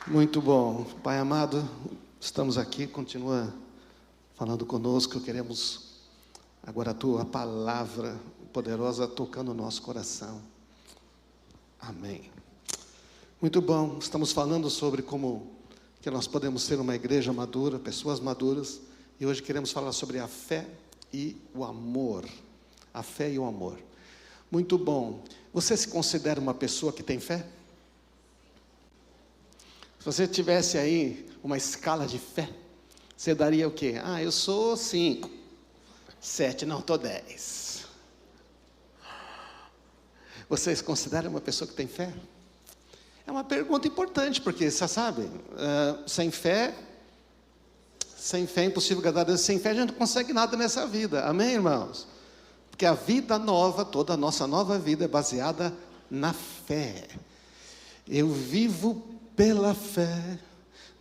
Muito bom. Pai amado, estamos aqui, continua falando conosco. Queremos agora a Tua palavra poderosa tocando o nosso coração. Amém. Muito bom. Estamos falando sobre como que nós podemos ser uma igreja madura, pessoas maduras. E hoje queremos falar sobre a fé e o amor. A fé e o amor. Muito bom. Você se considera uma pessoa que tem fé? Se você tivesse aí uma escala de fé, você daria o quê? Eu sou 5, 7, não, estou 10. Você se considera uma pessoa que tem fé? É uma pergunta importante, porque você sabe, sem fé é impossível agradar a Deus. Sem fé a gente não consegue nada nessa vida, amém, irmãos? Porque a vida nova, toda a nossa nova vida é baseada na fé. Eu vivo pela fé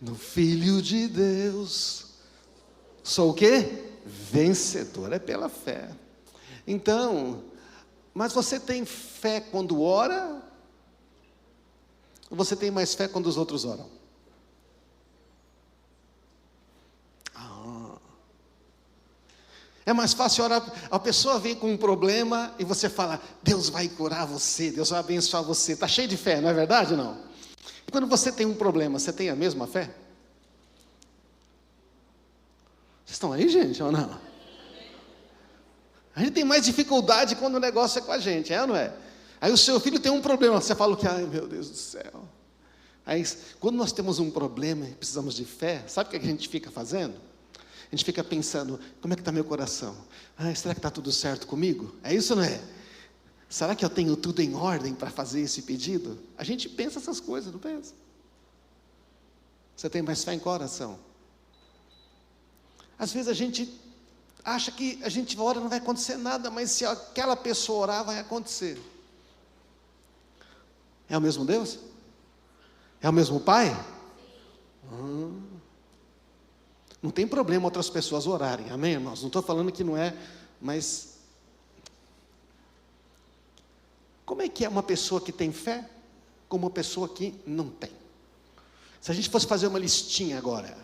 no Filho de Deus. Sou o quê? Vencedor, é pela fé. Então, mas você tem fé quando ora? Ou você tem mais fé quando os outros oram? É mais fácil orar, a pessoa vem com um problema e você fala, Deus vai curar você, Deus vai abençoar você. Está cheio de fé, não é verdade ou não? E quando você tem um problema, você tem a mesma fé? Vocês estão aí, gente, ou não? A gente tem mais dificuldade quando o negócio é com a gente, é ou não é? Aí o seu filho tem um problema, você fala o que? Ai, meu Deus do céu. Aí, quando nós temos um problema e precisamos de fé, sabe o que a gente fica fazendo? A gente fica pensando, como é que está meu coração? Será que está tudo certo comigo? É isso ou não é? Será que eu tenho tudo em ordem para fazer esse pedido? A gente pensa essas coisas, não pensa? Você tem mais fé em coração? Às vezes a gente acha que a gente ora não vai acontecer nada, mas se aquela pessoa orar, vai acontecer. É o mesmo Deus? É o mesmo Pai? Não tem problema outras pessoas orarem, amém, irmãos? Não estou falando que não é, mas como é que é uma pessoa que tem fé com uma pessoa que não tem? Se a gente fosse fazer uma listinha agora,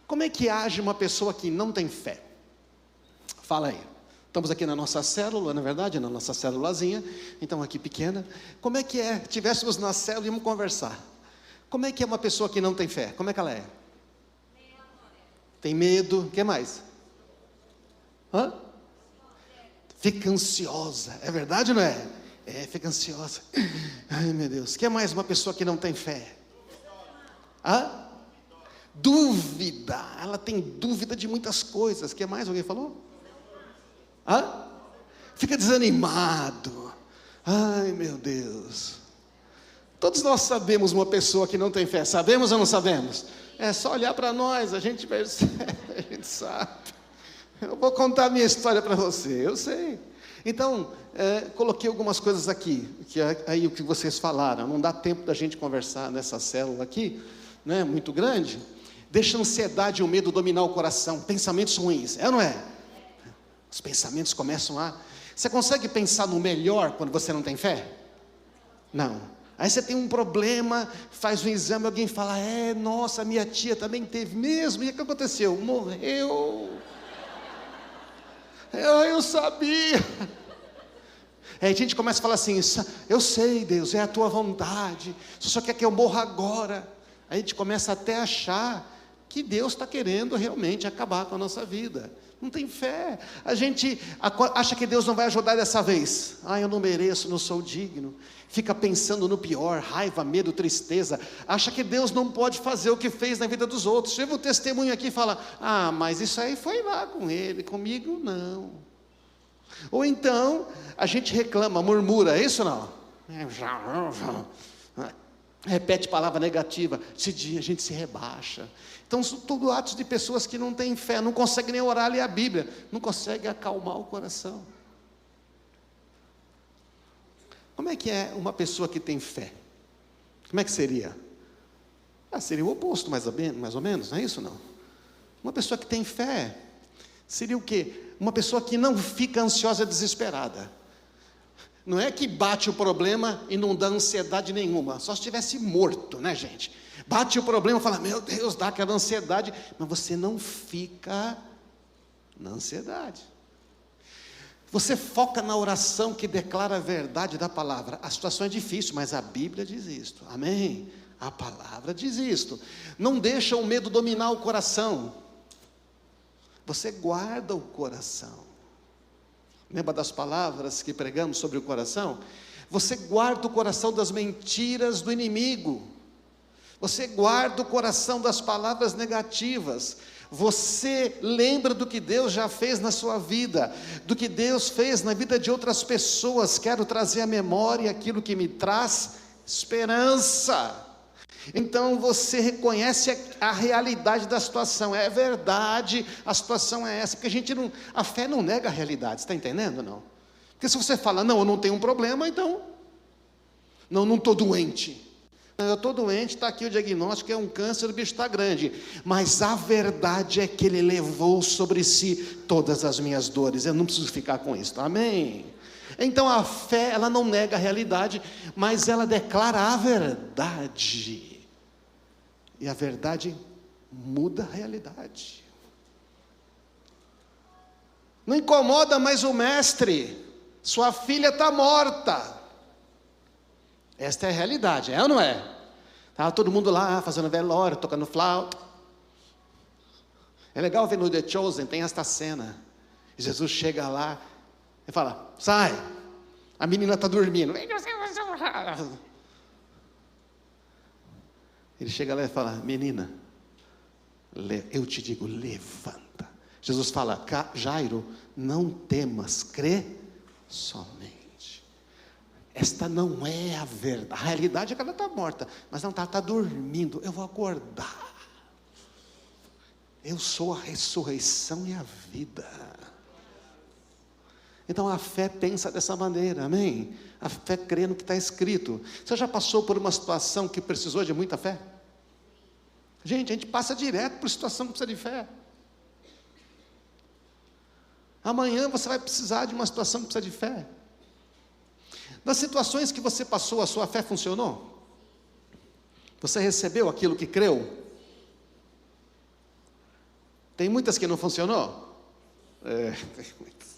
como é que age uma pessoa que não tem fé? Fala aí. Estamos aqui na nossa célula, na verdade, na nossa célulazinha, então aqui pequena. Como é que é? Tivéssemos na célula e íamos conversar. Como é que é uma pessoa que não tem fé? Como é que ela é? Tem medo, o que mais? Fica ansiosa, é verdade ou não é? Fica ansiosa. Ai, meu Deus, o que é mais uma pessoa que não tem fé? Dúvida, ela tem dúvida de muitas coisas. O que mais alguém falou? Fica desanimado. Ai, meu Deus. Todos nós sabemos uma pessoa que não tem fé, sabemos ou não sabemos? É só olhar para nós, a gente percebe, a gente sabe. Eu vou contar a minha história para você, eu sei. Então, coloquei algumas coisas aqui, que é aí o que vocês falaram. Não dá tempo da gente conversar nessa célula aqui, né, muito grande. Deixa a ansiedade e o medo dominar o coração, pensamentos ruins, é ou não é? Os pensamentos começam a... Você consegue pensar no melhor quando você não tem fé? Não. Aí você tem um problema, faz um exame, alguém fala, nossa, minha tia também teve mesmo, e o que aconteceu? Morreu. Eu sabia. Aí a gente começa a falar assim, eu sei, Deus, é a tua vontade, você só quer que eu morra agora. Aí a gente começa até a achar que Deus está querendo realmente acabar com a nossa vida. Não tem fé. A gente acha que Deus não vai ajudar dessa vez. Eu não mereço, não sou digno. Fica pensando no pior, raiva, medo, tristeza. Acha que Deus não pode fazer o que fez na vida dos outros. Chega o testemunho aqui e fala, mas isso aí foi lá com ele, comigo não. Ou então, a gente reclama, murmura, é isso ou não? Repete palavra negativa. Esse dia a gente se rebaixa. Então são tudo atos de pessoas que não têm fé, não conseguem nem orar, ler a Bíblia, não conseguem acalmar o coração. Como é que é uma pessoa que tem fé? Como é que seria? Seria o oposto, mais ou menos, não é isso não? Uma pessoa que tem fé seria o quê? Uma pessoa que não fica ansiosa, desesperada. Não é que bate o problema e não dá ansiedade nenhuma, só se estivesse morto, né, gente? Bate o problema e fala, meu Deus, dá aquela ansiedade, mas você não fica na ansiedade. Você foca na oração que declara a verdade da palavra. A situação é difícil, mas a Bíblia diz isto, amém? A palavra diz isto. Não deixa o medo dominar o coração. Você guarda o coração. Lembra das palavras que pregamos sobre o coração? Você guarda o coração das mentiras do inimigo. Você guarda o coração das palavras negativas. Você lembra do que Deus já fez na sua vida, do que Deus fez na vida de outras pessoas. Quero trazer à memória aquilo que me traz esperança. Então você reconhece a realidade da situação. É verdade, a situação é essa, porque a fé não nega a realidade, está entendendo ou não? Porque se você fala, não, eu não tenho um problema, então, não estou doente. Eu estou doente, está aqui o diagnóstico, é um câncer, o bicho está grande. Mas a verdade é que Ele levou sobre si todas as minhas dores. Eu não preciso ficar com isso, amém? Então a fé, ela não nega a realidade, mas ela declara a verdade. E a verdade muda a realidade. Não incomoda mais o mestre, sua filha está morta. Esta é a realidade, é ou não é? Estava todo mundo lá fazendo velório, tocando flauta. É legal ver no The Chosen, tem esta cena. Jesus chega lá e fala, sai, a menina está dormindo. Ele chega lá e fala, menina, eu te digo, levanta. Jesus fala, Jairo, não temas, crê somente. Esta não é a verdade. A realidade é que ela está morta, mas não está dormindo. Eu vou acordar. Eu sou a ressurreição e a vida. Então a fé pensa dessa maneira, amém? A fé crê no que está escrito. Você já passou por uma situação que precisou de muita fé? Gente, a gente passa direto por situação que precisa de fé. Amanhã você vai precisar de uma situação que precisa de fé. Nas situações que você passou, a sua fé funcionou? Você recebeu aquilo que creu? Tem muitas que não funcionou? Tem muitas.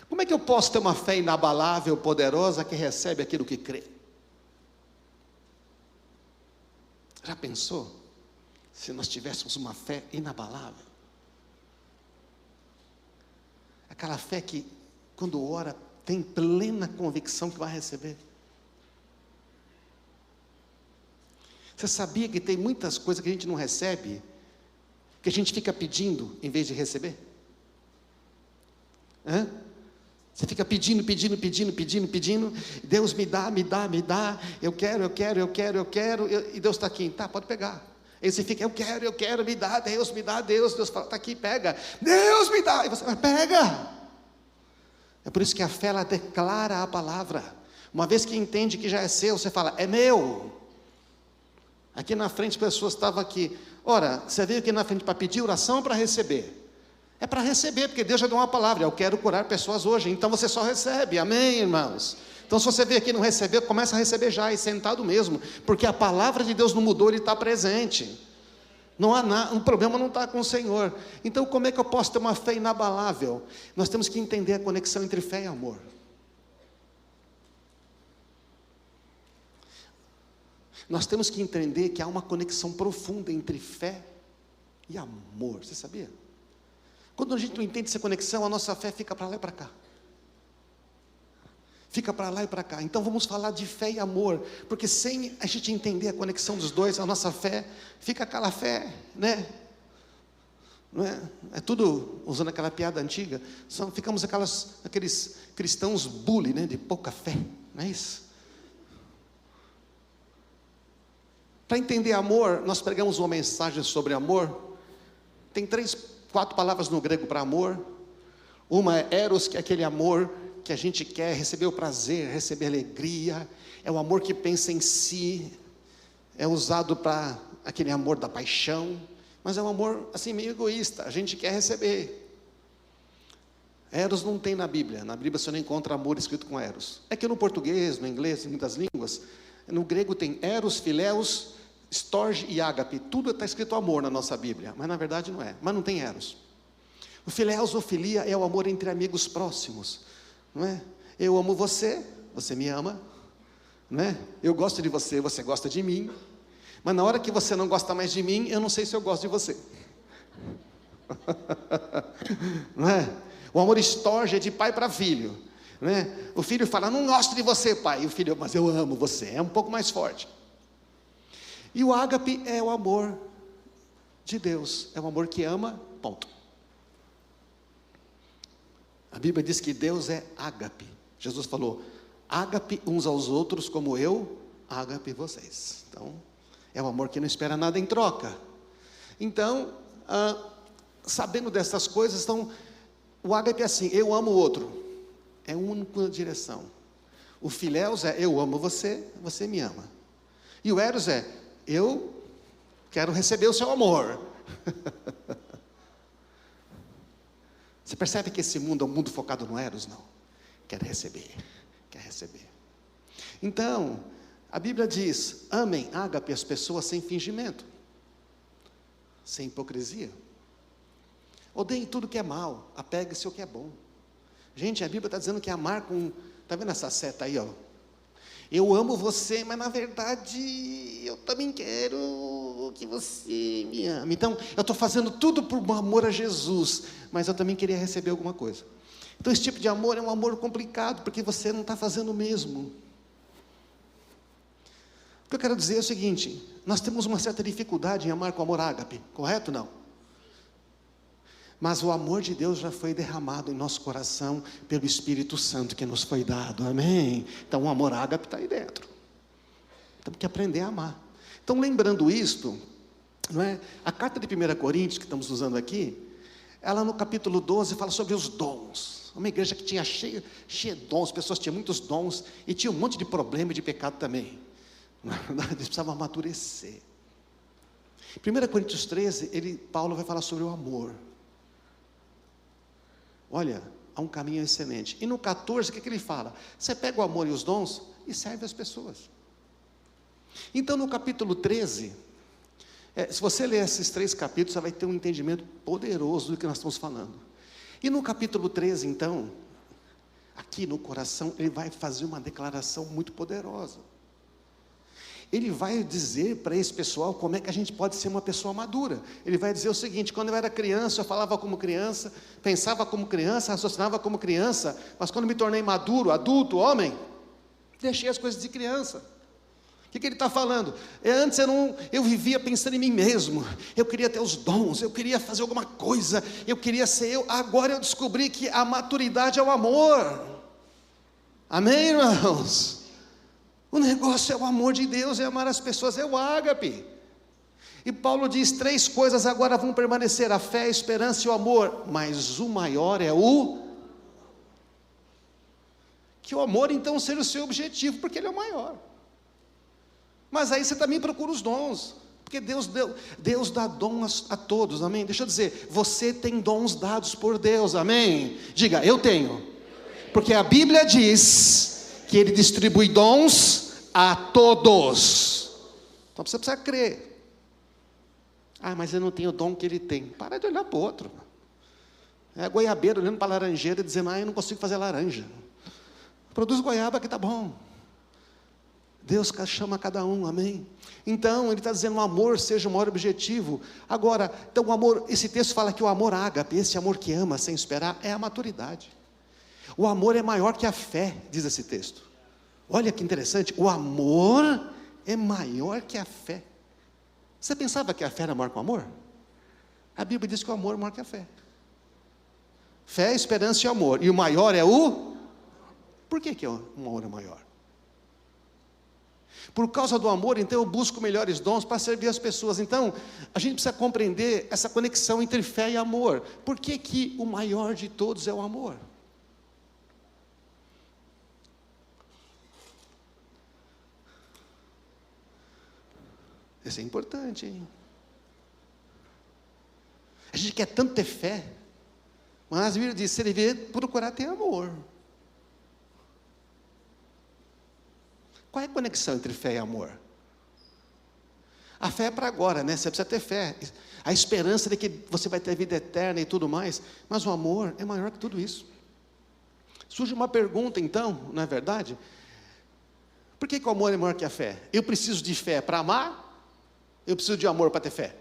Como é que eu posso ter uma fé inabalável, poderosa, que recebe aquilo que crê? Já pensou? Se nós tivéssemos uma fé inabalável? Aquela fé que, quando ora, tem plena convicção que vai receber. Você sabia que tem muitas coisas que a gente não recebe, que a gente fica pedindo em vez de receber? Você fica pedindo, Deus me dá, eu quero, e Deus está aqui, tá, pode pegar. Aí você fica, eu quero, me dá, Deus fala, está aqui, pega, Deus me dá, e você fala, pega. É por isso que a fé, ela declara a palavra. Uma vez que entende que já é seu, você fala, é meu. Aqui na frente, pessoas estavam aqui, ora, você veio aqui na frente para pedir oração ou para receber? É para receber, porque Deus já deu uma palavra, eu quero curar pessoas hoje, então você só recebe, amém, irmãos? Então se você veio aqui e não receber, começa a receber já, e sentado mesmo, porque a palavra de Deus não mudou, Ele está presente. Não há nada, o problema não está com o Senhor. Então como é que eu posso ter uma fé inabalável? Nós temos que entender a conexão entre fé e amor. Nós temos que entender que há uma conexão profunda entre fé e amor, você sabia? Quando a gente não entende essa conexão, a nossa fé fica para lá e para cá. Fica para lá e para cá. Então vamos falar de fé e amor, porque sem a gente entender a conexão dos dois, a nossa fé fica aquela fé, né? Não é? É tudo, usando aquela piada antiga, ficamos aqueles cristãos bully, né? De pouca fé, não é isso? Para entender amor, nós pregamos uma mensagem sobre amor. Tem 4 palavras no grego para amor. Uma é eros, que é aquele amor que a gente quer receber o prazer, receber alegria. É o amor que pensa em si. É usado para aquele amor da paixão. Mas é um amor assim meio egoísta. A gente quer receber. Eros não tem na Bíblia você não encontra amor escrito com eros. É que no português, no inglês, em muitas línguas, no grego tem eros, filéus, storge e ágape, tudo está escrito amor na nossa Bíblia, mas na verdade não é, mas não tem eros. O filéus ou filia é o amor entre amigos próximos, não é? Eu amo você, você me ama, não é? Eu gosto de você, você gosta de mim, mas na hora que você não gosta mais de mim, eu não sei se eu gosto de você. Não é? O amor storge é de pai para filho, né? O filho fala, não gosto de você, pai, e o filho, mas eu amo você, é um pouco mais forte. E o ágape é o amor de Deus, é o amor que ama, ponto. A Bíblia diz que Deus é ágape. Jesus falou, ágape uns aos outros como eu ágape vocês. Então, é o amor que não espera nada em troca. Então, sabendo dessas coisas, então, o ágape é assim, eu amo o outro, é uma única direção. O filéus é, eu amo você, você me ama. E o eros é, eu quero receber o seu amor. Você percebe que esse mundo é um mundo focado no eros? Não, quer receber. Então, a Bíblia diz, amem, ágape, as pessoas sem fingimento, sem hipocrisia. Odeiem tudo que é mal, apegue-se ao que é bom. Gente, a Bíblia está dizendo que amar com... Está vendo essa seta aí, ó? Eu amo você, mas na verdade eu também quero que você me ame. Então, eu estou fazendo tudo por amor a Jesus, mas eu também queria receber alguma coisa. Então, esse tipo de amor é um amor complicado, porque você não está fazendo o mesmo. O que eu quero dizer é o seguinte, nós temos uma certa dificuldade em amar com amor ágape, correto ou não? Mas o amor de Deus já foi derramado em nosso coração pelo Espírito Santo que nos foi dado, amém? Então o amor ágape está aí dentro, temos que aprender a amar. Então lembrando isto, não é? A carta de 1 Coríntios que estamos usando aqui, ela no capítulo 12 fala sobre os dons. Uma igreja que tinha cheia de dons, as pessoas tinham muitos dons e tinha um monte de problema e de pecado também. Na verdade, eles precisavam amadurecer. 1 Coríntios 13, Paulo vai falar sobre o amor. Olha, há um caminho excelente. E no 14, o que ele fala? Você pega o amor e os dons e serve as pessoas. Então no capítulo 13, se você ler esses 3 capítulos, você vai ter um entendimento poderoso do que nós estamos falando. E no capítulo 13, então, aqui no coração, ele vai fazer uma declaração muito poderosa. Ele vai dizer para esse pessoal como é que a gente pode ser uma pessoa madura. Ele vai dizer o seguinte, quando eu era criança, eu falava como criança, pensava como criança, raciocinava como criança, mas quando me tornei maduro, adulto, homem, deixei as coisas de criança. O que ele está falando? Antes eu vivia pensando em mim mesmo, eu queria ter os dons, eu queria fazer alguma coisa, eu queria ser eu, agora eu descobri que a maturidade é o amor. Amém, irmãos? O negócio é o amor de Deus, é amar as pessoas, é o ágape. E Paulo diz, 3 coisas agora vão permanecer, a fé, a esperança e o amor, mas o maior é que o amor então seja o seu objetivo, porque ele é o maior. Mas aí você também procura os dons, porque Deus dá dons a todos, amém? Deixa eu dizer, você tem dons dados por Deus, amém? Diga, eu tenho, porque a Bíblia diz que Ele distribui dons a todos. Então você precisa crer. Mas eu não tenho o dom que Ele tem. Para de olhar para o outro. É goiabeiro olhando para a laranjeira e dizendo, eu não consigo fazer laranja. Produz goiaba que está bom. Deus chama cada um, amém? Então, ele está dizendo, o amor seja o maior objetivo. Agora, então o amor, esse texto fala que o amor ágape, esse amor que ama sem esperar, é a maturidade. O amor é maior que a fé, diz esse texto. Olha que interessante, o amor é maior que a fé. Você pensava que a fé era maior que o amor? A Bíblia diz que o amor é maior que a fé. Fé, esperança e amor. E o maior é Por que o amor é maior? Por causa do amor, então eu busco melhores dons para servir as pessoas. Então, a gente precisa compreender essa conexão entre fé e amor. Por que o maior de todos é o amor? Isso é importante, hein? A gente quer tanto ter fé, Mas a Bíblia diz, você deveria procurar ter amor. Qual é a conexão entre fé e amor? A fé é para agora, né? Você precisa ter fé. A esperança de que você vai ter vida eterna e tudo mais. Mas o amor é maior que tudo isso. Surge uma pergunta então, não é verdade? Por que o amor é maior que a fé? Eu preciso de fé para amar? Eu preciso de amor para ter fé?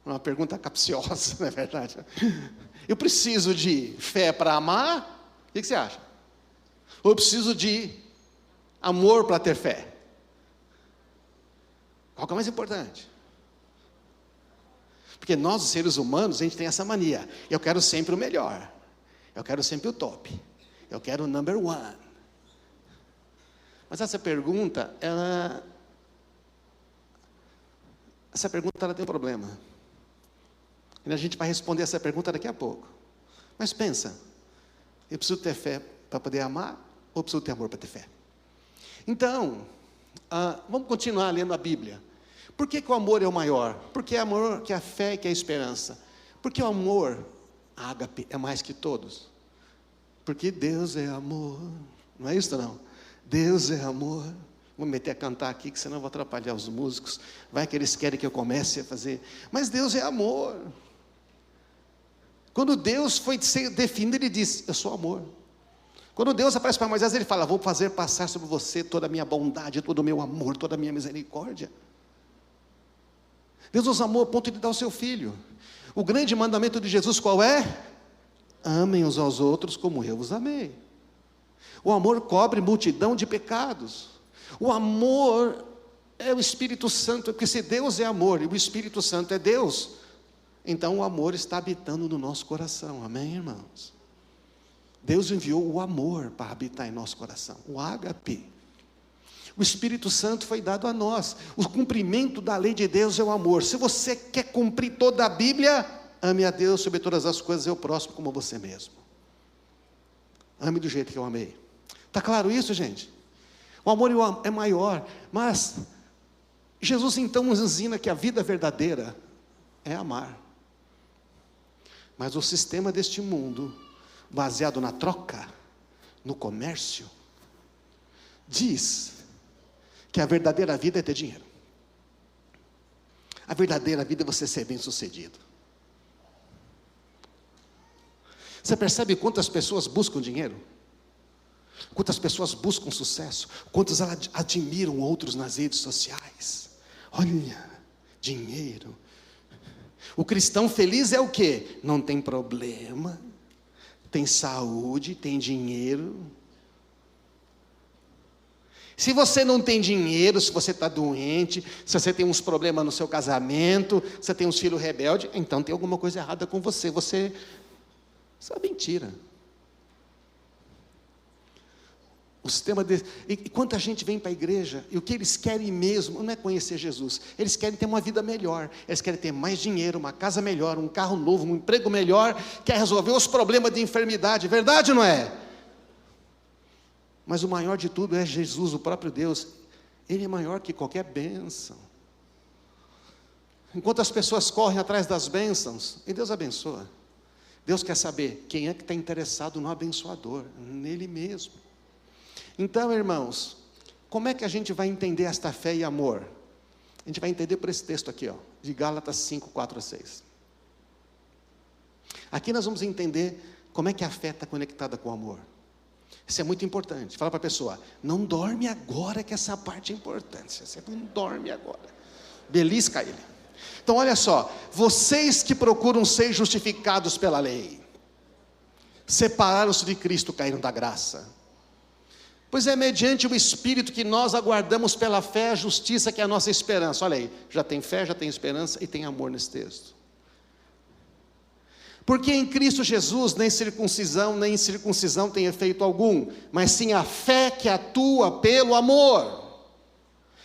Uma pergunta capciosa, não é verdade? Eu preciso de fé para amar? O que você acha? Ou eu preciso de amor para ter fé? Qual que é mais importante? Porque nós, os seres humanos, a gente tem essa mania. Eu quero sempre o melhor. Eu quero sempre o top. Eu quero o number one. Mas essa pergunta, ela tem um problema. E a gente vai responder essa pergunta daqui a pouco. Mas pensa, eu preciso ter fé para poder amar, ou eu preciso ter amor para ter fé? Então, vamos continuar lendo a Bíblia. Por que o amor é o maior? Porque é amor, que a fé e que a esperança. Porque o amor, ágape, é mais que todos. Porque Deus é amor. Não é isso não? Deus é amor. Vou me meter a cantar aqui, que senão eu vou atrapalhar os músicos. Vai que eles querem que eu comece a fazer. Mas Deus é amor. Quando Deus foi ser definido, Ele disse, eu sou amor. Quando Deus aparece para Moisés, Ele fala, vou fazer passar sobre você toda a minha bondade, todo o meu amor, toda a minha misericórdia. Deus nos amou a ponto de dar o seu Filho. O grande mandamento de Jesus qual é? Amem uns aos outros como eu vos amei. O amor cobre multidão de pecados. O amor é o Espírito Santo, porque se Deus é amor e o Espírito Santo é Deus, então o amor está habitando no nosso coração, amém, irmãos? Deus enviou o amor para habitar em nosso coração, o ágape. O Espírito Santo foi dado a nós. O cumprimento da lei de Deus é o amor. Se você quer cumprir toda a Bíblia, ame a Deus sobre todas as coisas e o próximo como você mesmo. Ame do jeito que eu amei. Está claro isso, gente? O amor é maior, mas Jesus então nos ensina que a vida verdadeira é amar. Mas o sistema deste mundo, baseado na troca, no comércio, diz que a verdadeira vida é ter dinheiro. A verdadeira vida é você ser bem sucedido. Você percebe quantas pessoas buscam dinheiro? Quantas pessoas buscam sucesso? Quantos admiram outros nas redes sociais? Olha, dinheiro. O cristão feliz é o quê? Não tem problema, tem saúde, tem dinheiro. Se você não tem dinheiro, se você está doente, se você tem uns problemas no seu casamento, se você tem uns filhos rebeldes, então tem alguma coisa errada com você. Isso é mentira. O sistema e quanta gente vem para a igreja, e o que eles querem mesmo não é conhecer Jesus, eles querem ter uma vida melhor, eles querem ter mais dinheiro, uma casa melhor, um carro novo, um emprego melhor, quer resolver os problemas de enfermidade, verdade ou não é? Mas o maior de tudo é Jesus, o próprio Deus. Ele é maior que qualquer bênção. Enquanto as pessoas correm atrás das bênçãos, e Deus abençoa, Deus quer saber quem é que está interessado no abençoador, nele mesmo. Então, irmãos, como é que a gente vai entender esta fé e amor? A gente vai entender por esse texto aqui, de Gálatas 5, 4 a 6. Aqui nós vamos entender como é que a fé está conectada com o amor. Isso é muito importante. Fala para a pessoa, não dorme agora que essa parte é importante. Você não dorme agora. Belisca ele. Então olha só, vocês que procuram ser justificados pela lei, separaram-se de Cristo, caíram da graça. Pois é mediante o Espírito que nós aguardamos pela fé a justiça que é a nossa esperança. Olha aí, já tem fé, já tem esperança e tem amor nesse texto. Porque em Cristo Jesus nem circuncisão nem incircuncisão tem efeito algum, mas sim a fé que atua pelo amor.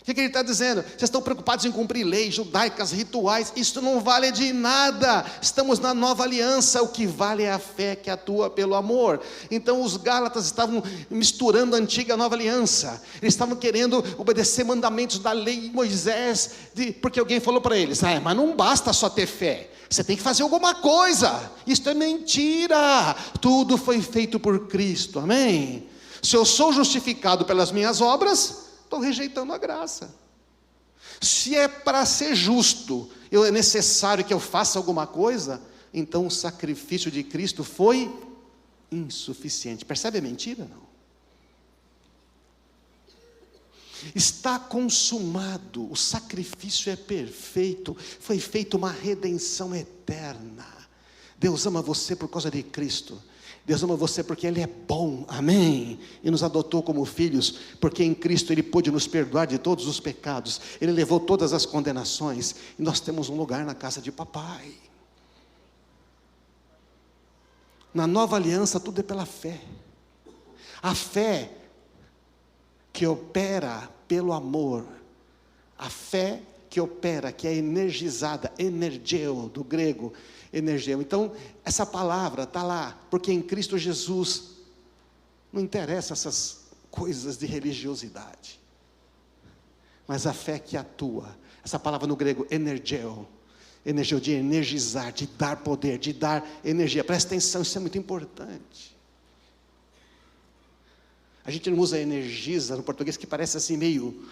O que ele está dizendo? Vocês estão preocupados em cumprir leis judaicas, rituais, isso não vale de nada. Estamos na nova aliança, o que vale é a fé que atua pelo amor. Então os Gálatas estavam misturando a antiga e a nova aliança. Eles estavam querendo obedecer mandamentos da lei de Moisés, porque alguém falou para eles: mas não basta só ter fé, você tem que fazer alguma coisa. Isso é mentira, tudo foi feito por Cristo, amém? Se eu sou justificado pelas minhas obras, estou rejeitando a graça. Se é para ser justo, é necessário que eu faça alguma coisa, então o sacrifício de Cristo foi insuficiente. Percebe a mentira? Não. Está consumado, o sacrifício é perfeito, foi feita uma redenção eterna. Deus ama você por causa de Cristo. Deus ama você porque Ele é bom, amém? E nos adotou como filhos, porque em Cristo Ele pôde nos perdoar de todos os pecados. Ele levou todas as condenações, e nós temos um lugar na casa de papai. Na nova aliança tudo é pela fé. A fé que opera pelo amor. A fé que opera, que é energizada, energeo, do grego, energia. Então, essa palavra está lá, porque em Cristo Jesus, não interessa essas coisas de religiosidade, mas a fé que atua, essa palavra no grego, energeo, energia de energizar, de dar poder, de dar energia. Presta atenção, isso é muito importante. A gente não usa energiza no português, que parece assim meio,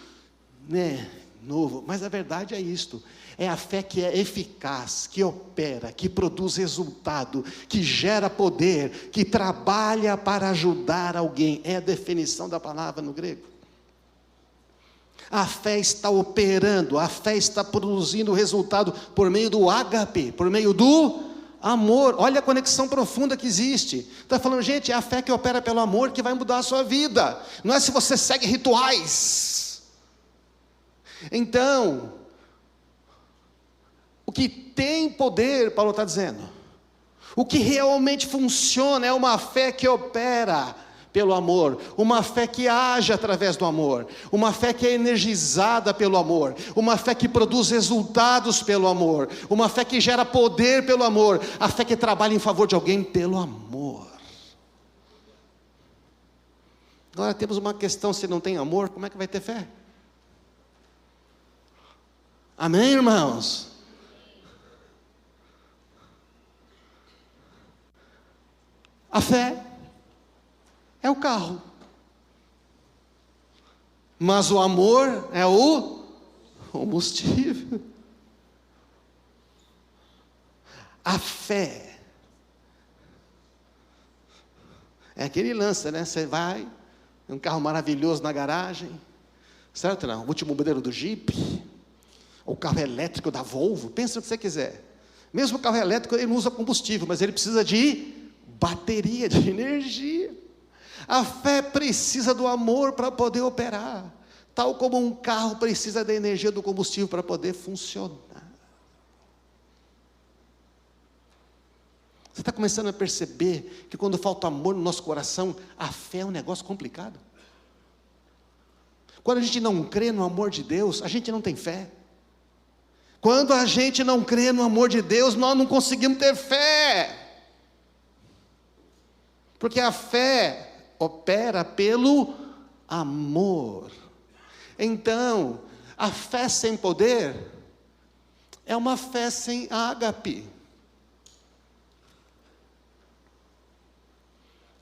novo, mas a verdade é isto, é a fé que é eficaz, que opera, que produz resultado, que gera poder, que trabalha para ajudar alguém, é a definição da palavra no grego. A fé está operando, a fé está produzindo resultado por meio do ágape, por meio do amor. Olha a conexão profunda que existe. Está falando, gente, é a fé que opera pelo amor que vai mudar a sua vida, não é se você segue rituais. Então, o que tem poder, Paulo está dizendo, o que realmente funciona é uma fé que opera pelo amor, uma fé que age através do amor, uma fé que é energizada pelo amor, uma fé que produz resultados pelo amor, uma fé que gera poder pelo amor, a fé que trabalha em favor de alguém pelo amor. Agora temos uma questão: se não tem amor, como é que vai ter fé? Amém, irmãos? A fé é o carro, mas o amor é o combustível. A fé é aquele lance, Você vai, um carro maravilhoso na garagem, certo? Não, o último modelo do Jeep, o carro elétrico da Volvo, pensa o que você quiser. Mesmo o carro elétrico, ele não usa combustível, mas ele precisa de bateria, de energia. A fé precisa do amor para poder operar, tal como um carro precisa da energia do combustível para poder funcionar. Você está começando a perceber que quando falta amor no nosso coração, a fé é um negócio complicado. Quando a gente não crê no amor de Deus, a gente não tem fé. Quando a gente não crê no amor de Deus, nós não conseguimos ter fé. Porque a fé opera pelo amor. Então, a fé sem poder é uma fé sem ágape.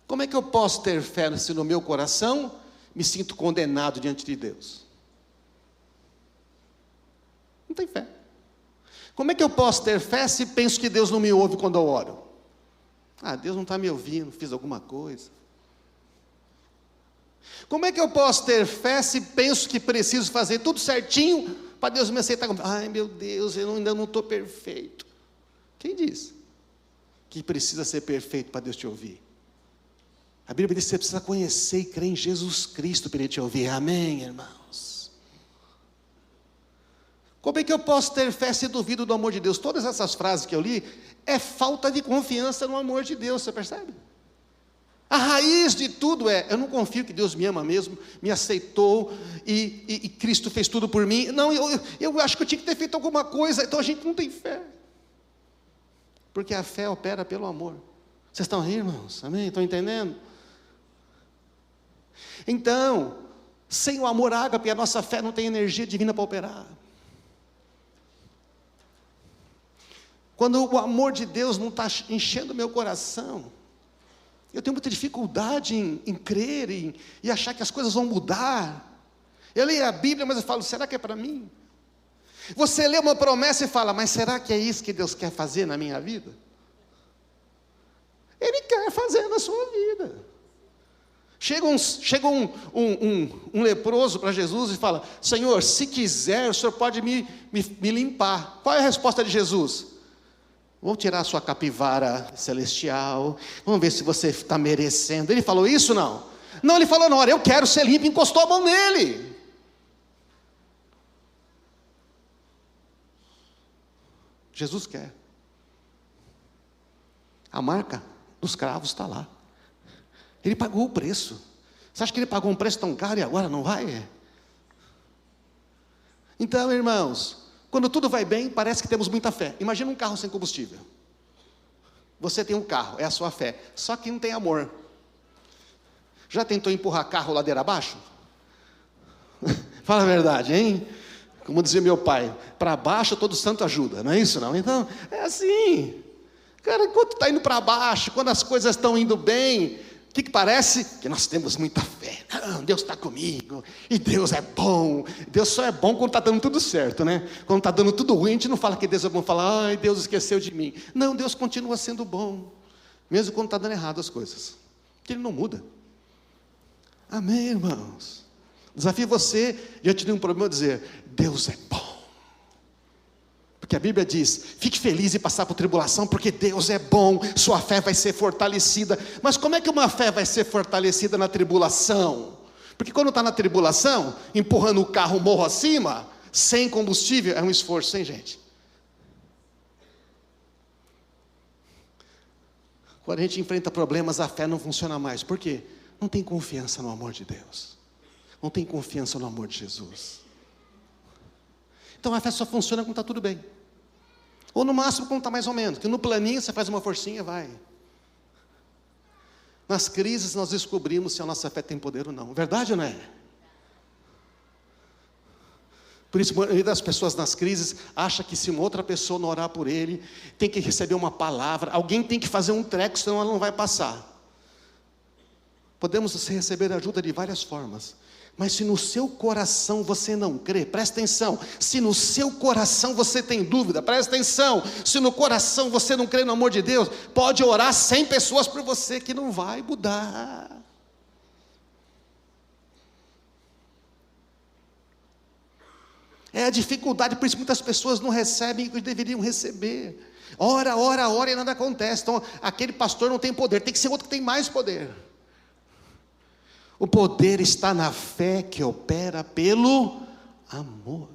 Como é que eu posso ter fé se no meu coração me sinto condenado diante de Deus? Não tem fé. Como é que eu posso ter fé se penso que Deus não me ouve quando eu oro? Deus não está me ouvindo, fiz alguma coisa. Como é que eu posso ter fé se penso que preciso fazer tudo certinho para Deus me aceitar? Meu Deus, eu ainda não estou perfeito. Quem diz que precisa ser perfeito para Deus te ouvir? A Bíblia diz que você precisa conhecer e crer em Jesus Cristo para Ele te ouvir. Amém, irmãos? Como é que eu posso ter fé se duvido do amor de Deus? Todas essas frases que eu li é falta de confiança no amor de Deus, você percebe? A raiz de tudo é, eu não confio que Deus me ama mesmo, me aceitou e Cristo fez tudo por mim. Não, eu acho que eu tinha que ter feito alguma coisa, então a gente não tem fé. Porque a fé opera pelo amor. Vocês estão rindo, irmãos? Amém? Estão entendendo? Então, sem o amor ágape, a nossa fé não tem energia divina para operar. Quando o amor de Deus não está enchendo o meu coração, eu tenho muita dificuldade em crer e achar que as coisas vão mudar. Eu leio a Bíblia, mas eu falo, será que é para mim? Você lê uma promessa e fala, mas será que é isso que Deus quer fazer na minha vida? Ele quer fazer na sua vida. Chega um leproso para Jesus e fala, Senhor, se quiser, o Senhor pode me limpar. Qual é a resposta de Jesus? Vou tirar a sua capivara celestial, vamos ver se você está merecendo. Ele falou isso, não? Não, ele falou, não, olha, eu quero ser limpo, encostou a mão nele. Jesus quer. A marca dos cravos está lá. Ele pagou o preço. Você acha que ele pagou um preço tão caro e agora não vai? Então, irmãos, quando tudo vai bem, parece que temos muita fé. Imagina um carro sem combustível. Você tem um carro, é a sua fé. Só que não tem amor. Já tentou empurrar carro ladeira abaixo? Fala a verdade, hein? Como dizia meu pai, para baixo todo santo ajuda, não é isso não? Então, é assim. Cara, enquanto está indo para baixo, quando as coisas estão indo bem, o que parece? Que nós temos muita fé. Não, Deus está comigo, e Deus é bom. Deus só é bom quando está dando tudo certo, né? Quando está dando tudo ruim, a gente não fala que Deus é bom, fala, ai, Deus esqueceu de mim. Não, Deus continua sendo bom, mesmo quando está dando errado as coisas, porque Ele não muda. Amém, irmãos? Desafio você, diante de um problema, dizer, Deus é bom. Porque a Bíblia diz, fique feliz em passar por tribulação, porque Deus é bom, sua fé vai ser fortalecida. Mas como é que uma fé vai ser fortalecida na tribulação? Porque quando está na tribulação, empurrando o carro morro acima, sem combustível, é um esforço, hein, gente? Quando a gente enfrenta problemas, a fé não funciona mais. Por quê? Não tem confiança no amor de Deus. Não tem confiança no amor de Jesus. Então a fé só funciona quando está tudo bem. Ou no máximo quando está mais ou menos. Que no planinho você faz uma forcinha, vai. Nas crises nós descobrimos se a nossa fé tem poder ou não. Verdade ou não é? Por isso, a maioria das pessoas nas crises acha que se uma outra pessoa não orar por ele, tem que receber uma palavra, alguém tem que fazer um treco, senão ela não vai passar. Podemos receber ajuda de várias formas. Mas se no seu coração você não crê, presta atenção, se no seu coração você tem dúvida, presta atenção, se no coração você não crê no amor de Deus, pode orar 100 pessoas por você que não vai mudar. É a dificuldade, por isso muitas pessoas não recebem o que deveriam receber. Ora e nada acontece. Então aquele pastor não tem poder, tem que ser outro que tem mais poder. O poder está na fé que opera pelo amor.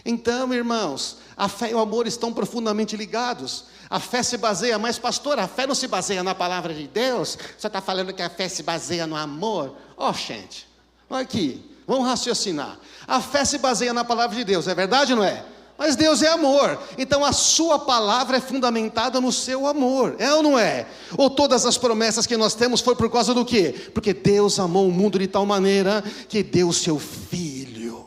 Então, irmãos, a fé e o amor estão profundamente ligados. A fé se baseia, mas pastor, a fé não se baseia na palavra de Deus? Você está falando que a fé se baseia no amor? Gente, olha aqui, vamos raciocinar. A fé se baseia na palavra de Deus, é verdade ou não é? Mas Deus é amor, então a sua palavra é fundamentada no seu amor, é ou não é? Ou todas as promessas que nós temos foi por causa do quê? Porque Deus amou o mundo de tal maneira que deu o seu Filho.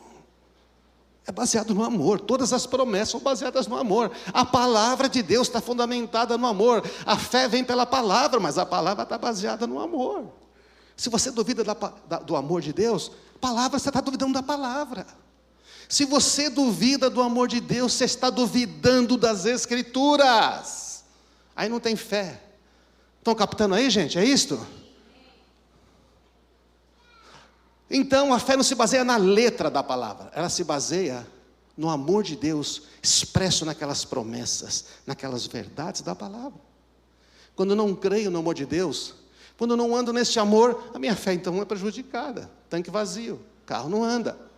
É baseado no amor, todas as promessas são baseadas no amor. A palavra de Deus está fundamentada no amor. A fé vem pela palavra, mas a palavra está baseada no amor. Se você duvida do amor de Deus, palavra, você está duvidando da palavra. Se você duvida do amor de Deus, você está duvidando das Escrituras. Aí não tem fé. Estão captando aí, gente? É isto? Então a fé não se baseia na letra da palavra, ela se baseia no amor de Deus expresso naquelas promessas, naquelas verdades da palavra. Quando eu não creio no amor de Deus, quando eu não ando nesse amor, a minha fé então é prejudicada. Tanque vazio, carro não anda.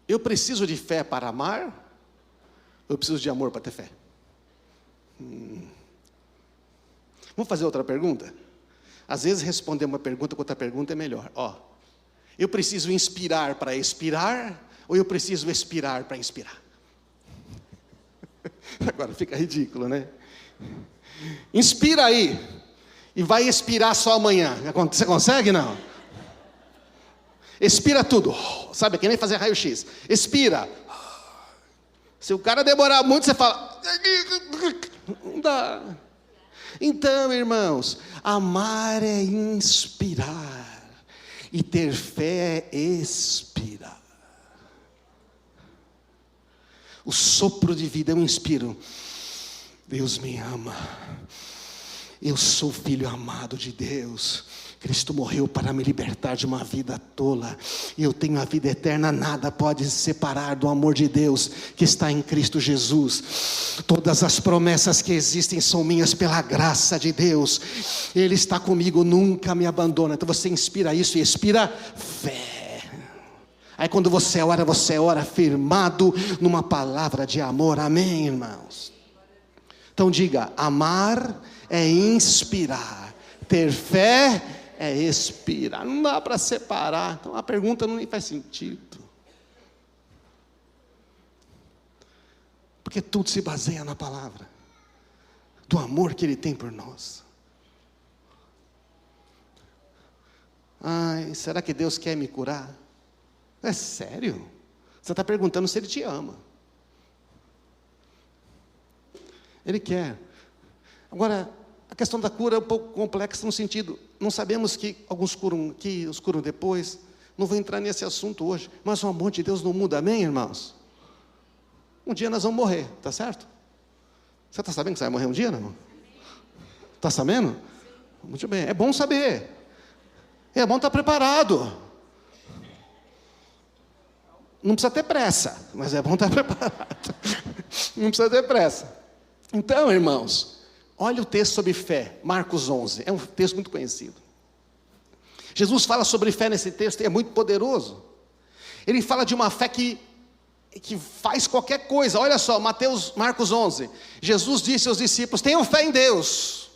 Eu preciso de fé para amar? Eu preciso de amor para ter fé. Vamos fazer outra pergunta? Às vezes responder uma pergunta com outra pergunta é melhor. Eu preciso inspirar para expirar, ou eu preciso expirar para inspirar? Agora fica ridículo, né? Inspira aí, e vai expirar só amanhã. Você consegue, não? Expira tudo. Sabe, que nem fazer raio-x. Expira. Se o cara demorar muito, você fala... Não dá. Então, irmãos, amar é inspirar, e ter fé é expirar. O sopro de vida, eu inspiro. Deus me ama. Eu sou filho amado de Deus. Cristo morreu para me libertar de uma vida tola. Eu tenho a vida eterna, nada pode separar do amor de Deus que está em Cristo Jesus. Todas as promessas que existem são minhas pela graça de Deus. Ele está comigo, nunca me abandona. Então você inspira isso e expira fé. Aí quando você ora firmado numa palavra de amor. Amém, irmãos? Então diga, amar é inspirar, ter fé é expirar. Não dá para separar. Então a pergunta não faz sentido. Porque tudo se baseia na palavra, do amor que Ele tem por nós. Ai, será que Deus quer me curar? É sério? Você está perguntando se Ele te ama. Ele quer. Agora, a questão da cura é um pouco complexa no sentido, não sabemos que alguns curam aqui, os curam depois. Não vou entrar nesse assunto hoje, mas o amor de Deus não muda, amém, irmãos? Um dia nós vamos morrer, tá certo? Você está sabendo que você vai morrer um dia, não? Está sabendo? Muito bem, é bom saber. É bom estar preparado. Não precisa ter pressa, mas é bom estar preparado. Não precisa ter pressa. Então, irmãos, olha o texto sobre fé, Marcos 11, é um texto muito conhecido. Jesus fala sobre fé nesse texto e é muito poderoso. Ele fala de uma fé que faz qualquer coisa. Olha só, Marcos 11, Jesus disse aos discípulos, tenham fé em Deus.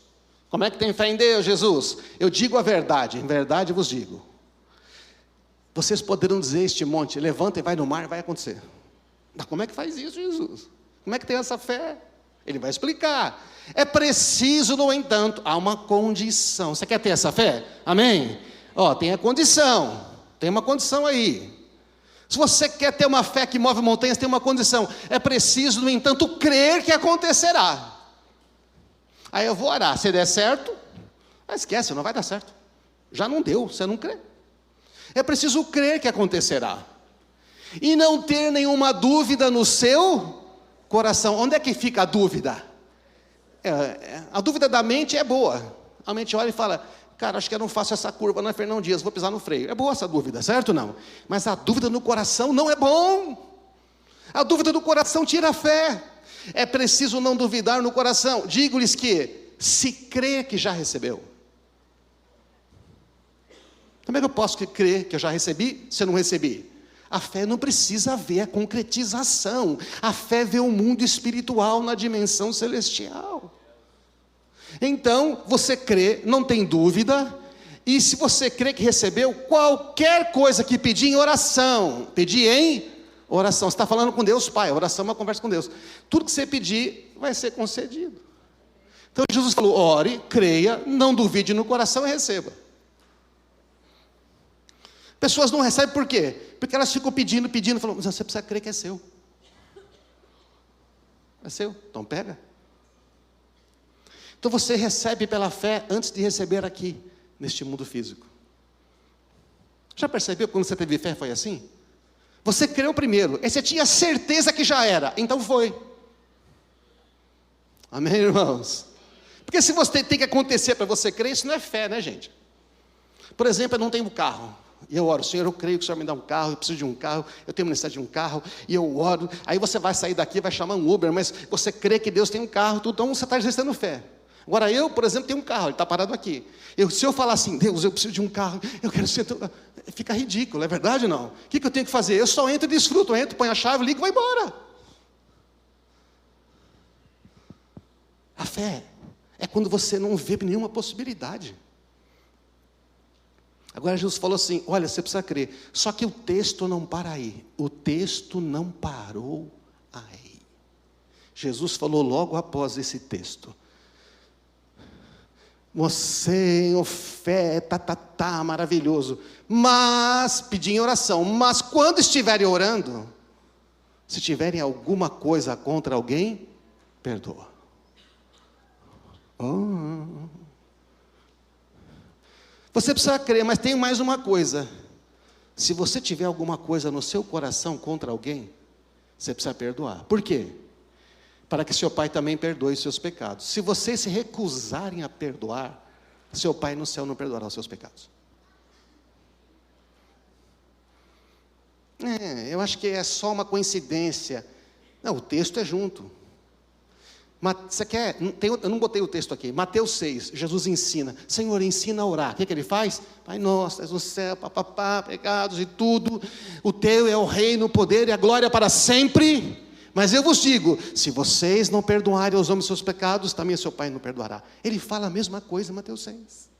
Como é que tem fé em Deus, Jesus? Eu digo a verdade, em verdade vos digo. Vocês poderão dizer este monte, levanta e vai no mar, vai acontecer. Mas como é que faz isso, Jesus? Como é que tem essa fé? Ele vai explicar. É preciso, no entanto, há uma condição. Você quer ter essa fé? Amém? Tem a condição. Tem uma condição aí. Se você quer ter uma fé que move montanhas, tem uma condição. É preciso, no entanto, crer que acontecerá. Aí eu vou orar. Se der certo, esquece, não vai dar certo. Já não deu, você não crê. É preciso crer que acontecerá. E não ter nenhuma dúvida no seu coração. Onde é que fica a dúvida? A dúvida da mente é boa. A mente olha e fala, cara, acho que eu não faço essa curva na Fernão Dias, vou pisar no freio. É boa essa dúvida, certo ou não? Mas a dúvida no coração não é bom. A dúvida do coração tira a fé. É preciso não duvidar no coração. Digo-lhes que, se crê que já recebeu. Como é que eu posso crer que eu já recebi, se eu não recebi? A fé não precisa ver a concretização. A fé vê o mundo espiritual na dimensão celestial. Então, você crê, não tem dúvida. E se você crê que recebeu, qualquer coisa que pedir em oração, pedir em oração. Você está falando com Deus, Pai. Oração é uma conversa com Deus. Tudo que você pedir vai ser concedido. Então, Jesus falou, ore, creia, não duvide no coração e receba. Pessoas não recebem por quê? Porque elas ficam pedindo, falando, mas você precisa crer que é seu. É seu, então pega. Então você recebe pela fé antes de receber aqui, neste mundo físico. Já percebeu quando você teve fé foi assim? Você creu primeiro, e você tinha certeza que já era, então foi. Amém, irmãos? Porque se você tem que acontecer para você crer, isso não é fé, né, gente? Por exemplo, eu não tenho carro. E eu oro, Senhor, eu creio que o Senhor me dá um carro, eu preciso de um carro, eu tenho necessidade de um carro, e eu oro, aí você vai sair daqui, vai chamar um Uber, mas você crê que Deus tem um carro, tudo, então você está exercendo fé. Agora eu, por exemplo, tenho um carro, ele está parado aqui. Se eu falar assim, Deus, eu preciso de um carro, eu quero ser... Fica ridículo, é verdade ou não? O que eu tenho que fazer? Eu só entro e desfruto, eu entro, ponho a chave, ligo e vou embora. A fé é quando você não vê nenhuma possibilidade. Agora Jesus falou assim, olha, você precisa crer. Só que o texto não para aí. O texto não parou aí. Jesus falou logo após esse texto. Você, fé, maravilhoso. Mas, pedi em oração. Mas quando estiverem orando, se tiverem alguma coisa contra alguém, perdoa. Você precisa crer, mas tem mais uma coisa. Se você tiver alguma coisa no seu coração contra alguém, você precisa perdoar. Por quê? Para que seu Pai também perdoe os seus pecados. Se vocês se recusarem a perdoar, seu Pai no céu não perdoará os seus pecados. Eu acho que é só uma coincidência. Não, o texto é junto. Você quer? Eu não botei o texto aqui. Mateus 6, Jesus ensina. Senhor, ensina a orar. O que ele faz? Pai nosso, estás no céu, pecados e tudo. O teu é o reino, o poder e a glória para sempre. Mas eu vos digo, se vocês não perdoarem aos homens seus pecados, também seu Pai não perdoará. Ele fala a mesma coisa em Mateus 6.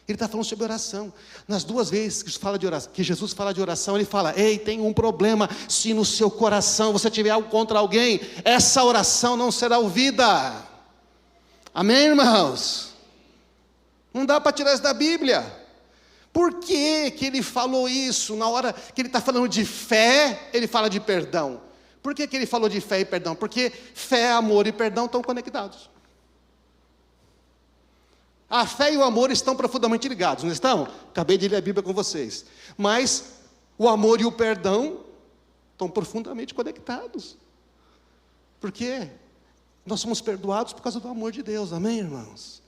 Ele está falando sobre oração. Nas duas vezes que Jesus fala de oração, ele fala, ei, tem um problema. Se no seu coração você tiver algo contra alguém, essa oração não será ouvida. Amém, irmãos? Não dá para tirar isso da Bíblia. Por que ele falou isso? Na hora que ele está falando de fé, ele fala de perdão. Por que ele falou de fé e perdão? Porque fé, amor e perdão estão conectados. A fé e o amor estão profundamente ligados, não estão? Acabei de ler a Bíblia com vocês. Mas o amor e o perdão estão profundamente conectados. Porque nós somos perdoados por causa do amor de Deus, amém, irmãos?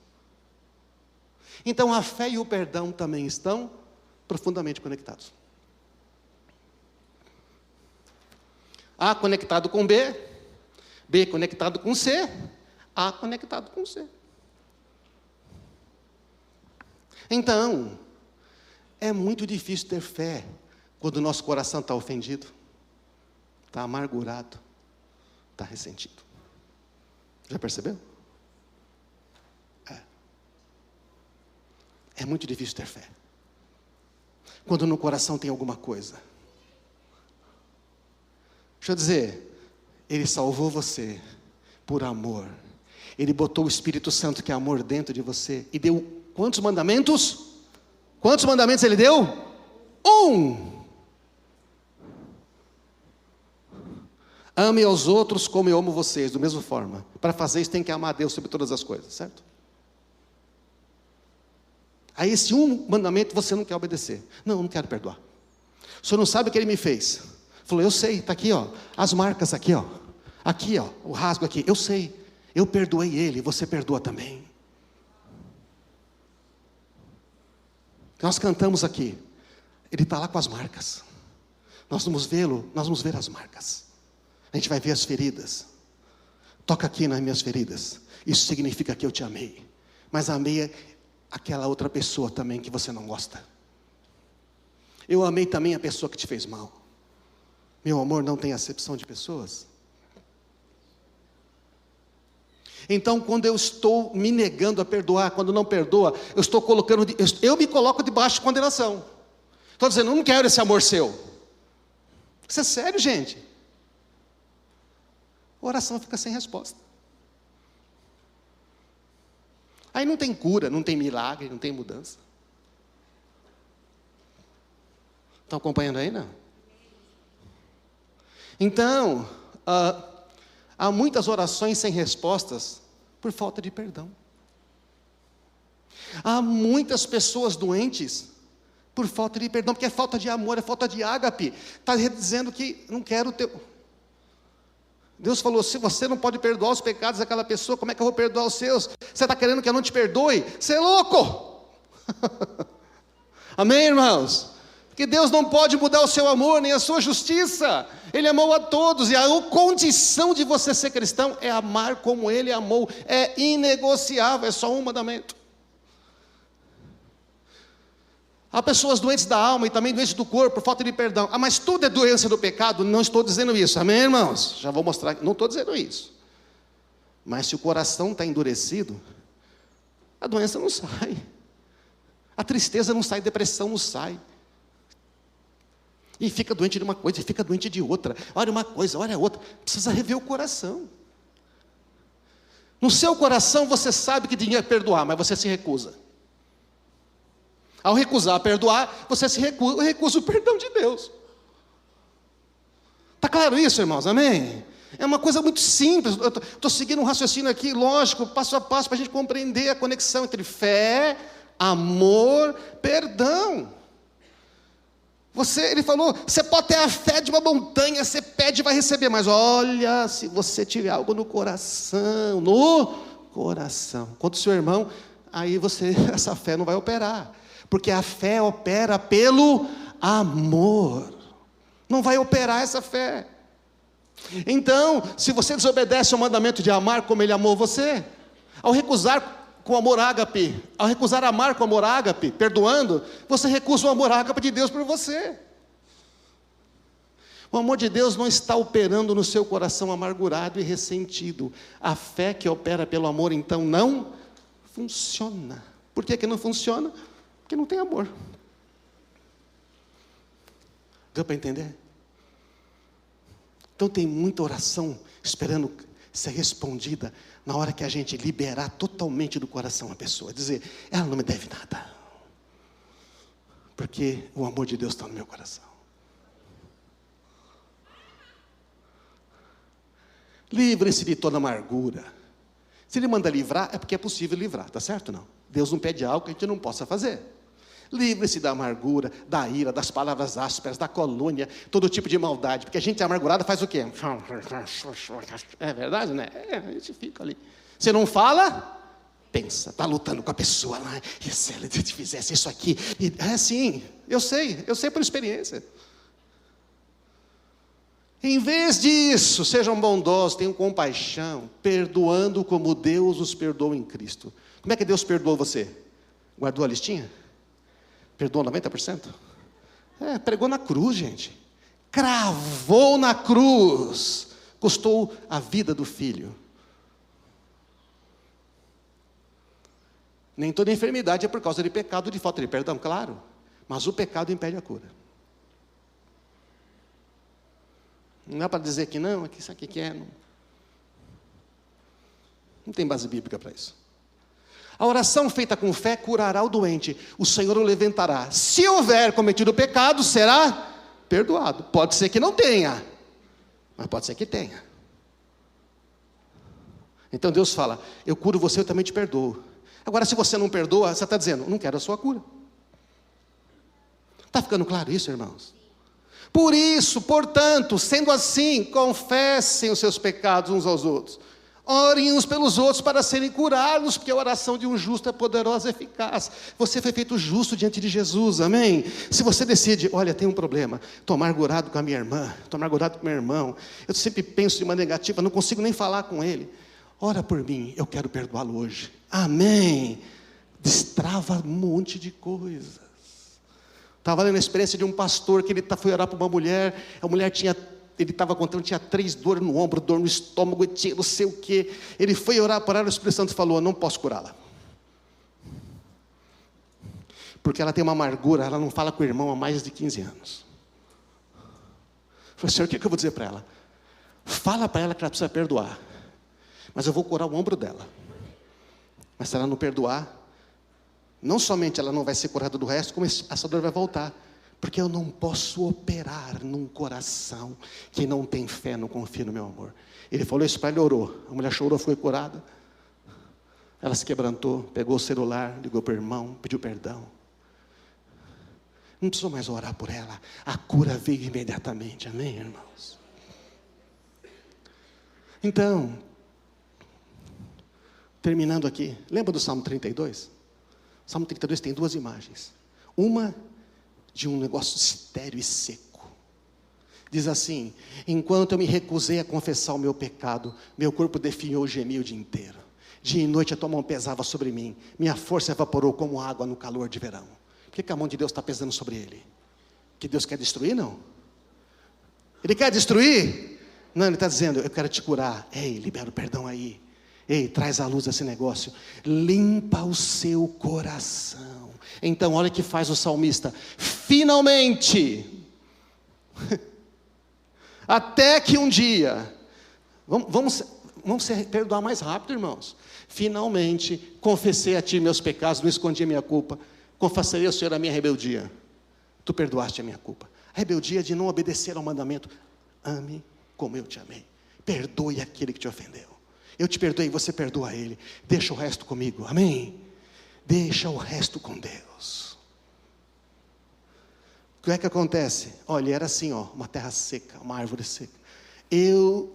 Então a fé e o perdão também estão profundamente conectados. A conectado com B, B conectado com C, A conectado com C. Então, é muito difícil ter fé quando o nosso coração está ofendido, está amargurado, está ressentido. Já percebeu? É muito difícil ter fé quando no coração tem alguma coisa. Deixa eu dizer, Ele salvou você por amor. Ele botou o Espírito Santo, que é amor, dentro de você e deu quantos mandamentos? Quantos mandamentos Ele deu? 1. Ame aos outros como eu amo vocês, da mesma forma. Para fazer isso tem que amar a Deus sobre todas as coisas, certo? Aí esse mandamento você não quer obedecer. Não quero perdoar. O senhor não sabe o que ele me fez. Falou, eu sei, está aqui, ó, as marcas aqui, ó. Aqui, ó, o rasgo aqui, eu sei. Eu perdoei ele, você perdoa também. Nós cantamos aqui, ele está lá com as marcas. Nós vamos vê-lo, nós vamos ver as marcas. A gente vai ver as feridas. Toca aqui nas minhas feridas. Isso significa que eu te amei. Mas amei aquela outra pessoa também que você não gosta. Eu amei também a pessoa que te fez mal. Meu amor não tem acepção de pessoas. Então, quando eu estou me negando a perdoar, quando não perdoa, eu estou colocando, eu me coloco debaixo de condenação. Estou dizendo, eu não quero esse amor seu. Isso é sério, gente. A oração fica sem resposta. Aí não tem cura, não tem milagre, não tem mudança. Estão acompanhando aí, não? Então, há muitas orações sem respostas por falta de perdão. Há muitas pessoas doentes por falta de perdão, porque é falta de amor, é falta de ágape. Está dizendo que não quero o teu. Deus falou, se você não pode perdoar os pecados daquela pessoa, como é que eu vou perdoar os seus? Você está querendo que eu não te perdoe? Você é louco! Amém, irmãos? Porque Deus não pode mudar o seu amor, nem a sua justiça. Ele amou a todos, e a condição de você ser cristão é amar como Ele amou. É inegociável, é só um mandamento. Há pessoas doentes da alma e também doentes do corpo por falta de perdão. Mas tudo é doença do pecado? Não estou dizendo isso, amém, irmãos? Já vou mostrar, não estou dizendo isso. Mas se o coração está endurecido, a doença não sai. A tristeza não sai, a depressão não sai. E fica doente de uma coisa, e fica doente de outra. Olha uma coisa, olha outra. Precisa rever o coração. No seu coração você sabe que devia perdoar, mas você se recusa. Ao recusar perdoar, você se recusa o perdão de Deus. Está claro isso, irmãos? Amém? É uma coisa muito simples. Eu estou seguindo um raciocínio aqui, lógico, passo a passo, para a gente compreender a conexão entre fé, amor, perdão. Ele falou, você pode ter a fé de uma montanha, você pede e vai receber, mas olha, se você tiver algo no coração, quanto o seu irmão, aí essa fé não vai operar, porque a fé opera pelo amor, não vai operar essa fé. Então, se você desobedece ao mandamento de amar como Ele amou você, ao recusar com amor ágape, ao recusar amar com amor ágape, perdoando, você recusa o amor ágape de Deus por você. O amor de Deus não está operando no seu coração amargurado e ressentido. A fé que opera pelo amor, então, não funciona. Por que não funciona? Porque não tem amor. Deu para entender? Então tem muita oração esperando ser respondida na hora que a gente liberar totalmente do coração a pessoa, dizer, ela não me deve nada, porque o amor de Deus está no meu coração. Livre-se de toda amargura. Se Ele manda livrar, é porque é possível livrar, tá certo? Não, Deus não pede algo que a gente não possa fazer. Livre-se da amargura, da ira, das palavras ásperas, da calúnia, todo tipo de maldade, porque a gente amargurada faz o quê? É verdade, né? A gente fica ali. Você não fala? Pensa, está lutando com a pessoa lá, e se ela te fizesse isso aqui? É assim, eu sei por experiência. Em vez disso, sejam bondosos, tenham compaixão, perdoando como Deus os perdoou em Cristo. Como é que Deus perdoou você? Guardou a listinha? Perdoou 90%? Pregou na cruz, gente. Cravou na cruz. Custou a vida do filho. Nem toda enfermidade é por causa de pecado, de falta de perdão, claro. Mas o pecado impede a cura. Não é para dizer que não, é que isso aqui que é. Não tem base bíblica para isso. A oração feita com fé curará o doente, o Senhor o levantará. Se houver cometido pecado, será perdoado. Pode ser que não tenha, mas pode ser que tenha. Então Deus fala, eu curo você, eu também te perdoo. Agora se você não perdoa, você está dizendo, não quero a sua cura. Está ficando claro isso, irmãos? Por isso, portanto, sendo assim, confessem os seus pecados uns aos outros. Orem uns pelos outros para serem curados, porque a oração de um justo é poderosa e eficaz. Você foi feito justo diante de Jesus, amém? Se você decide, olha, tem um problema, estou amargurado com a minha irmã, estou amargurado com o meu irmão, eu sempre penso de uma negativa, não consigo nem falar com ele. Ora por mim, eu quero perdoá-lo hoje, amém? Destrava um monte de coisas. Estava lendo a experiência de um pastor que ele foi orar para uma mulher, a mulher ele estava contando, tinha 3 dores no ombro, dor no estômago, tinha não sei o quê. Ele foi orar para ela, o Espírito Santo falou, não posso curá-la. Porque ela tem uma amargura, ela não fala com o irmão há mais de 15 anos. Eu falei, Senhor, o que eu vou dizer para ela? Fala para ela que ela precisa perdoar. Mas eu vou curar o ombro dela. Mas se ela não perdoar, não somente ela não vai ser curada do resto, como essa dor vai voltar. Porque eu não posso operar num coração que não tem fé, não confia no meu amor. Ele falou isso para ela, orou. A mulher chorou, foi curada. Ela se quebrantou, pegou o celular, ligou para o irmão, pediu perdão. Não precisou mais orar por ela. A cura veio imediatamente, amém, irmãos? Então, terminando aqui, lembra do Salmo 32? Salmo 32 tem 2 imagens. Uma de um negócio estéril e seco. Diz assim, enquanto eu me recusei a confessar o meu pecado, meu corpo definhou e gemia o dia inteiro. Dia e noite a tua mão pesava sobre mim, minha força evaporou como água no calor de verão. Por que a mão de Deus está pesando sobre ele? Que Deus quer destruir, não? Ele quer destruir? Não, ele está dizendo, eu quero te curar. Ei, libera o perdão aí. Ei, traz à luz esse negócio. Limpa o seu coração. Então, olha o que faz o salmista. Finalmente, até que um dia, vamos perdoar mais rápido, irmãos. Finalmente, confessei a ti meus pecados, não escondi a minha culpa. Confessarei ao Senhor a minha rebeldia. Tu perdoaste a minha culpa. A rebeldia de não obedecer ao mandamento. Ame como eu te amei. Perdoe aquele que te ofendeu. Eu te perdoei, você perdoa ele. Deixa o resto comigo, amém? Deixa o resto com Deus. O que é que acontece? Olha, era assim, ó, uma terra seca, uma árvore seca.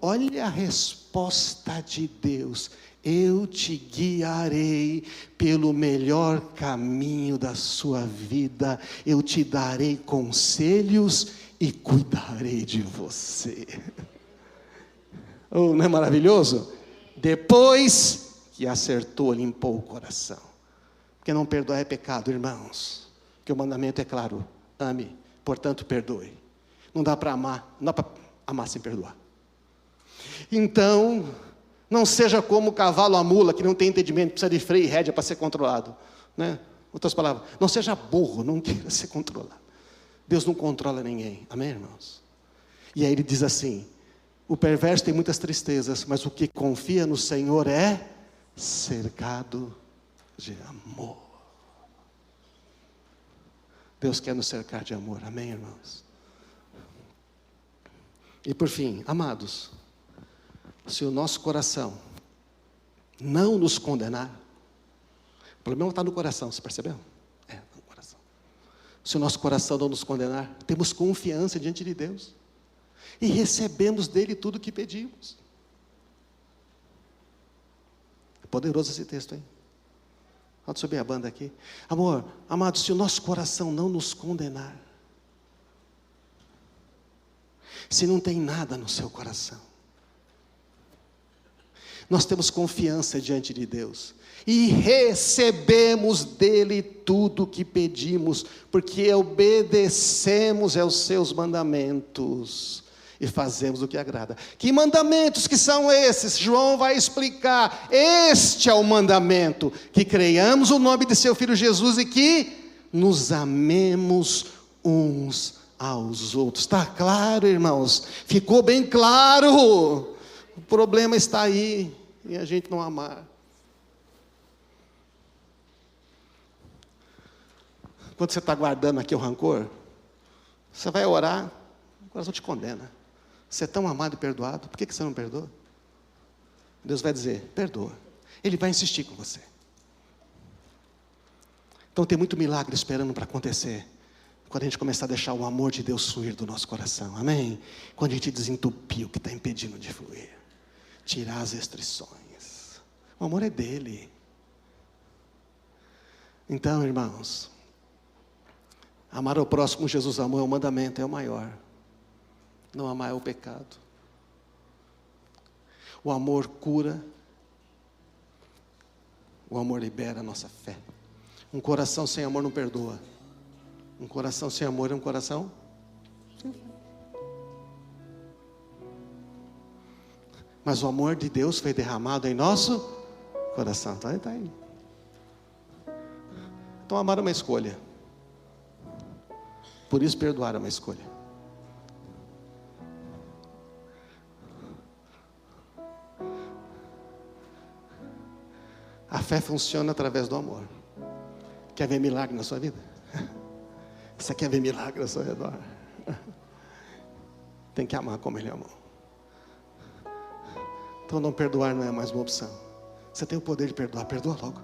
Olha a resposta de Deus. Eu te guiarei pelo melhor caminho da sua vida. Eu te darei conselhos e cuidarei de você. Oh, não é maravilhoso? Depois que acertou, limpou o coração. Porque não perdoar é pecado, irmãos. Porque o mandamento é claro. Ame, portanto perdoe. Não dá para amar sem perdoar. Então, não seja como o cavalo, a mula, que não tem entendimento, precisa de freio e rédea para ser controlado, né? Outras palavras, não seja burro, não queira ser controlado. Deus não controla ninguém, amém, irmãos? E aí ele diz assim, o perverso tem muitas tristezas, mas o que confia no Senhor é cercado de amor. Deus quer nos cercar de amor, amém, irmãos? E por fim, amados, se o nosso coração não nos condenar, o problema está no coração, você percebeu? É, no coração. Se o nosso coração não nos condenar, temos confiança diante de Deus e recebemos dele tudo o que pedimos. É poderoso esse texto, hein? Pode subir a banda aqui. Amor, amado, se o nosso coração não nos condenar, se não tem nada no seu coração, nós temos confiança diante de Deus e recebemos dele tudo o que pedimos, porque obedecemos aos seus mandamentos e fazemos o que agrada. Que mandamentos que são esses? João vai explicar. Este é o mandamento, que creiamos o nome de seu Filho Jesus e que nos amemos uns aos outros. Está claro, irmãos? Ficou bem claro. O problema está aí, em a gente não amar. Quando você está guardando aqui o rancor, você vai orar, o coração te condena. Você é tão amado e perdoado, por que você não perdoa? Deus vai dizer, perdoa. Ele vai insistir com você. Então tem muito milagre esperando para acontecer, quando a gente começar a deixar o amor de Deus fluir do nosso coração, amém? Quando a gente desentupir o que está impedindo de fluir, tirar as restrições. O amor é dele. Então, irmãos, amar ao próximo, Jesus amou, é o mandamento, é o maior. Não amar é o pecado. O amor cura. O amor libera a nossa fé. Um coração sem amor não perdoa. Um coração sem amor é um coração sem fé. Mas o amor de Deus foi derramado em nosso coração. Está aí. Então amar é uma escolha. Por isso perdoar é uma escolha. A fé funciona através do amor. Quer ver milagre na sua vida? Você quer ver milagre ao seu redor? Tem que amar como Ele amou. Então não perdoar não é mais uma opção. Você tem o poder de perdoar, perdoa logo.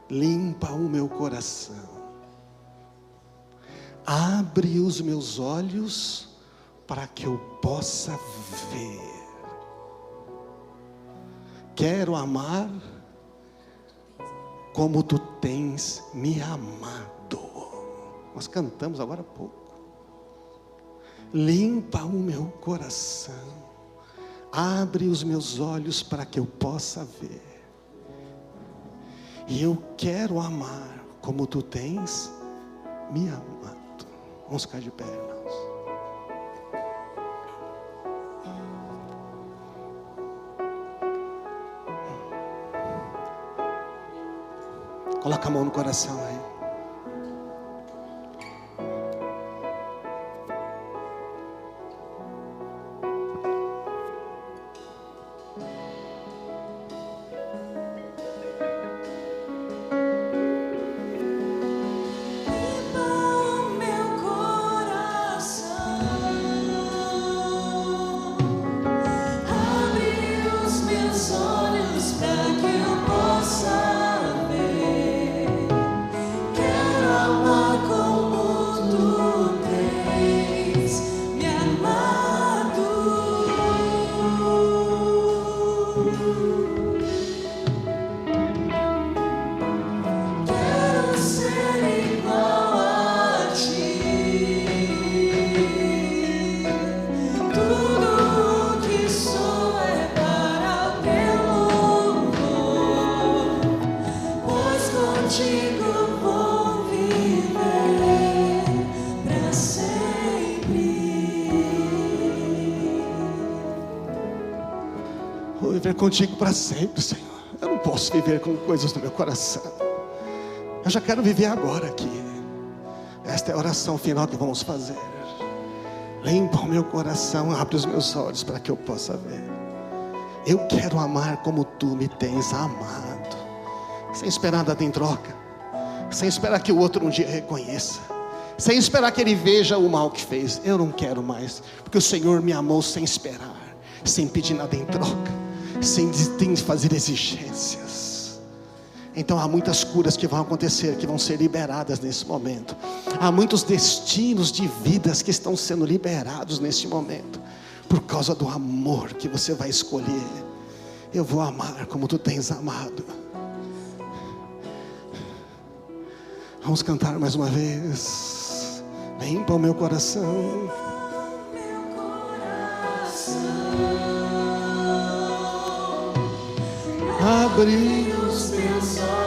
Limpa o meu coração. Abre os meus olhos para que eu possa ver. Quero amar como tu tens me amado. Nós cantamos agora há pouco. Limpa o meu coração. Abre os meus olhos para que eu possa ver. E eu quero amar como tu tens me amado. Vamos ficar de pé, irmãos. Coloca a mão no coração aí. Vou viver contigo para sempre, Senhor. Eu não posso viver com coisas no meu coração. Eu já quero viver agora aqui. Esta é a oração final que vamos fazer. Limpa o meu coração, abre os meus olhos para que eu possa ver. Eu quero amar como tu me tens amado, sem esperar nada em troca, sem esperar que o outro um dia reconheça, sem esperar que ele veja o mal que fez. Eu não quero mais, porque o Senhor me amou sem esperar, sem pedir nada em troca, sem fazer exigências. Então há muitas curas que vão acontecer, que vão ser liberadas nesse momento. Há muitos destinos de vidas que estão sendo liberados nesse momento, por causa do amor que você vai escolher. Eu vou amar como tu tens amado. Vamos cantar mais uma vez. Limpa o meu coração. Abre os meus olhos